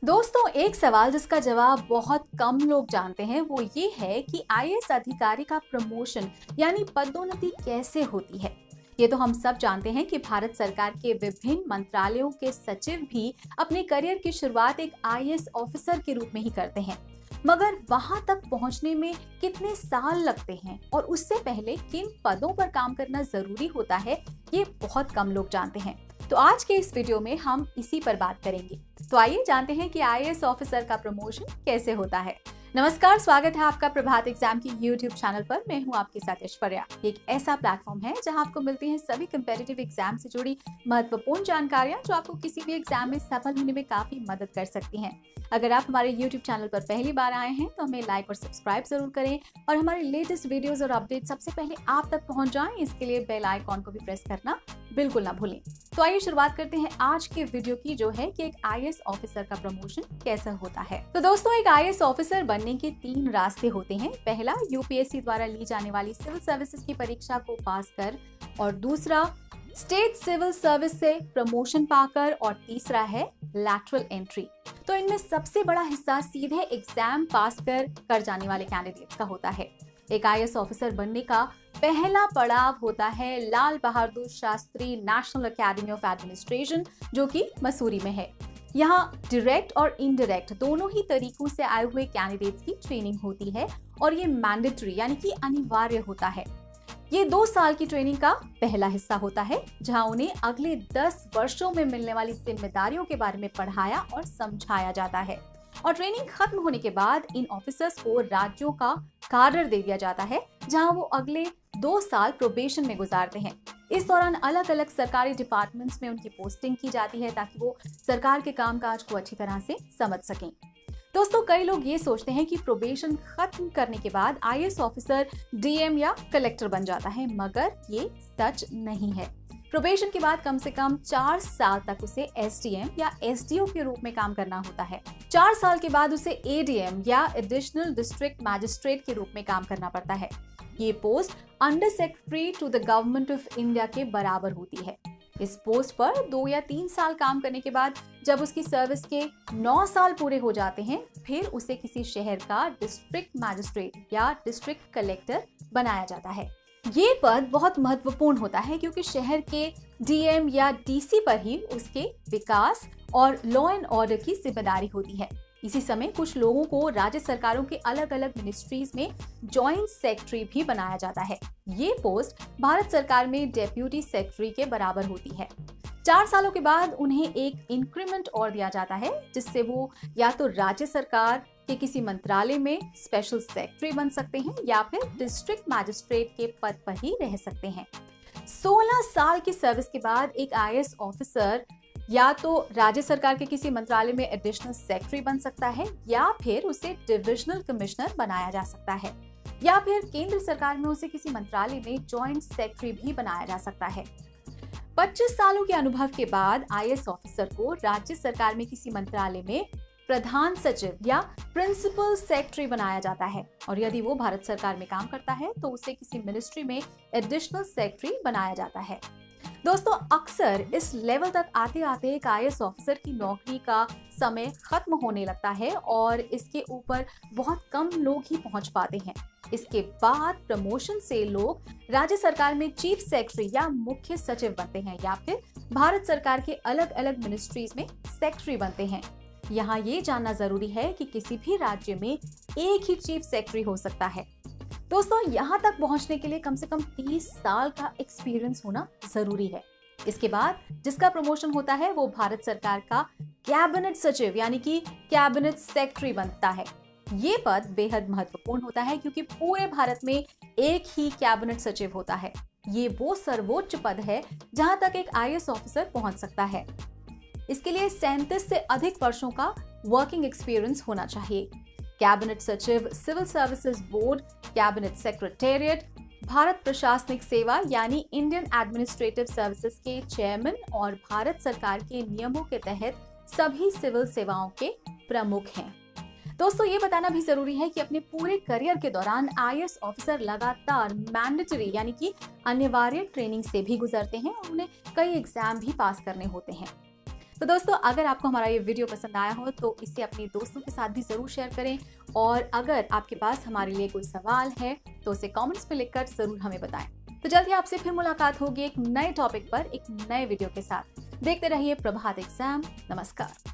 दोस्तों, एक सवाल जिसका जवाब बहुत कम लोग जानते हैं वो ये है कि आईएएस अधिकारी का प्रमोशन यानी पदोन्नति कैसे होती है। ये तो हम सब जानते हैं कि भारत सरकार के विभिन्न मंत्रालयों के सचिव भी अपने करियर की शुरुआत एक आईएएस ऑफिसर के रूप में ही करते हैं। मगर वहां तक पहुंचने में कितने साल लगते हैं और उससे पहले किन पदों पर काम करना जरूरी होता है, ये बहुत कम लोग जानते हैं। तो आज के इस वीडियो में हम इसी पर बात करेंगे। तो आइए जानते हैं कि आईएएस ऑफिसर का प्रमोशन कैसे होता है। नमस्कार, स्वागत है आपका प्रभात एग्जाम की YouTube चैनल पर। मैं हूं आपके साथ ऐश्वर्या। एक ऐसा प्लेटफॉर्म है जहां आपको मिलती हैं सभी कम्पिटिटिव एग्जाम से जुड़ी महत्वपूर्ण जानकारियां जो आपको किसी भी एग्जाम में सफल होने में काफी मदद कर सकती हैं। अगर आप हमारे YouTube चैनल पर पहली बार आए हैं तो हमें लाइक और सब्सक्राइब जरूर करें और हमारे लेटेस्ट वीडियोस और अपडेट सबसे पहले आप तक पहुंच जाएं, इसके लिए बेल आइकॉन को भी प्रेस करना बिल्कुल ना भूलें। तो आइए शुरुआत करते हैं आज के वीडियो की, जो है कि एक आईएएस ऑफिसर का प्रमोशन कैसे होता है। तो दोस्तों, एक आईएएस ऑफिसर बनने के 3 रास्ते होते हैं। पहला, यूपीएससी द्वारा ली जाने वाली सिविल सर्विसेज की परीक्षा को पास कर, और दूसरा स्टेट सिविल सर्विस से प्रमोशन पाकर, और तीसरा है लैटरल एंट्री। तो इनमें सबसे बड़ा हिस्सा सीधे एग्जाम पास कर जाने वाले कैंडिडेट का होता है। एक आईएएस ऑफिसर बनने का पहला पड़ाव होता है Lal Bahadur Shastri national academy of administration, जो कि मसूरी में है। यहाँ डायरेक्ट और इनडायरेक्ट दोनों ही तरीकों से आए हुए कैंडिडेट्स की ट्रेनिंग होती है और ये मैंडेटरी यानी कि अनिवार्य होता है। ये 2 साल की ट्रेनिंग का पहला हिस्सा होता है, जहां उन्हें अगले 10 वर्षों में मिलने वाली जिम्मेदारियों के बारे में पढ़ाया और समझाया जाता है। और ट्रेनिंग खत्म होने के बाद इन ऑफिसर्स को राज्यों का कार्डर दे दिया जाता है, जहां वो अगले 2 साल प्रोबेशन में गुजारते हैं। इस दौरान अलग अलग सरकारी डिपार्टमेंट्स में उनकी पोस्टिंग की जाती है ताकि वो सरकार के कामकाज को अच्छी तरह से समझ सकें। दोस्तों, कई लोग ये सोचते हैं कि प्रोबेशन खत्म करने के बाद आईएएस ऑफिसर डीएम या कलेक्टर बन जाता है, मगर ये सच नहीं है। प्रोबेशन के बाद कम से कम 4 साल तक उसे एसडीएम या एसडीओ के रूप में काम करना होता है। 4 साल के बाद उसे एडीएम या एडिशनल डिस्ट्रिक्ट मैजिस्ट्रेट के रूप में काम करना पड़ता है। ये post under secretary to the government of India के बराबर होती है। इस पोस्ट पर 2 या 3 साल काम करने के बाद जब उसकी सर्विस के 9 साल पूरे हो जाते हैं, फिर उसे किसी शहर का डिस्ट्रिक्ट मैजिस्ट्रेट या डिस्ट्रिक्ट कलेक्टर बनाया जाता है। ये पद बहुत महत्वपूर्ण होता है क्योंकि शहर के डीएम या डीसी पर ही उसके विकास और लॉ एंड ऑर्डर की जिम्मेदारी होती है। इसी समय कुछ लोगों को राज्य सरकारों के अलग अलग मिनिस्ट्रीज में जॉइंट सेक्रेटरी भी बनाया जाता है। ये पोस्ट भारत सरकार में डेप्यूटी सेक्रेटरी के बराबर होती है। 4 सालों के बाद उन्हें एक इंक्रीमेंट और दिया जाता है, जिससे वो या तो राज्य सरकार के किसी मंत्रालय में स्पेशल सेक्रेटरी बन सकते हैं या फिर डिस्ट्रिक्ट मैजिस्ट्रेट के पद पर ही रह सकते हैं। 16 साल की सर्विस के बाद एक आईएएस ऑफिसर या तो राज्य सरकार के किसी मंत्रालय में एडिशनल सेक्रेटरी बन सकता है, या फिर उसे डिविजनल कमिश्नर बनाया जा सकता है, या फिर केंद्र सरकार में उसे किसी मंत्रालय में जॉइंट सेक्रेटरी भी बनाया जा सकता है। 25 सालों के अनुभव के बाद आईएएस ऑफिसर को राज्य सरकार में किसी मंत्रालय में प्रधान सचिव या प्रिंसिपल सेक्रेटरी बनाया जाता है, और यदि वो भारत सरकार में काम करता है तो उसे किसी मिनिस्ट्री में एडिशनल सेक्रेटरी बनाया जाता है। दोस्तों, अक्सर इस लेवल तक आते आते एक आईएएस ऑफिसर की नौकरी का समय खत्म होने लगता है और इसके ऊपर बहुत कम लोग ही पहुंच पाते हैं। इसके बाद प्रमोशन से लोग राज्य सरकार में चीफ सेक्रेटरी या मुख्य सचिव बनते हैं, या फिर भारत सरकार के अलग अलग मिनिस्ट्रीज में सेक्रेटरी बनते हैं। यहाँ ये जानना जरूरी है कि किसी भी राज्य में एक ही चीफ सेक्रेटरी हो सकता है। दोस्तों, यहाँ तक पहुँचने के लिए कम से कम 30 साल का एक्सपीरियंस होना जरूरी है। इसके बाद जिसका प्रमोशन होता है वो भारत सरकार का कैबिनेट सचिव यानी कि कैबिनेट सेक्रेटरी बनता है। ये पद बेहद महत्वपूर्ण होता है क्योंकि पूरे भारत में एक ही कैबिनेट सचिव होता है। ये वो सर्वोच्च पद है जहां तक एक आईएएस ऑफिसर पहुंच सकता है। इसके लिए 37 से अधिक वर्षों का वर्किंग एक्सपीरियंस होना चाहिए। कैबिनेट सचिव, civil services board, cabinet secretariat, Bharat प्रशासनिक सेवा यानी इंडियन एडमिनिस्ट्रेटिव सर्विसेज के चेयरमैन और भारत सरकार के नियमों के तहत सभी सिविल सेवाओं के प्रमुख हैं। दोस्तों, ये बताना भी जरूरी है कि अपने पूरे करियर के दौरान आईएएस ऑफिसर लगातार मैंडेटरी यानी कि अनिवार्य ट्रेनिंग से भी गुजरते हैं और उन्हें कई एग्जाम भी पास करने होते हैं। तो दोस्तों, अगर आपको हमारा ये वीडियो पसंद आया हो तो इसे अपने दोस्तों के साथ भी ज़रूर शेयर करें, और अगर आपके पास हमारे लिए कोई सवाल है तो उसे कमेंट्स में लिखकर ज़रूर हमें बताएं। तो जल्दी आपसे फिर मुलाकात होगी एक नए टॉपिक पर, एक नए वीडियो के साथ। देखते रहिए प्रभात एग्जाम। नमस्कार।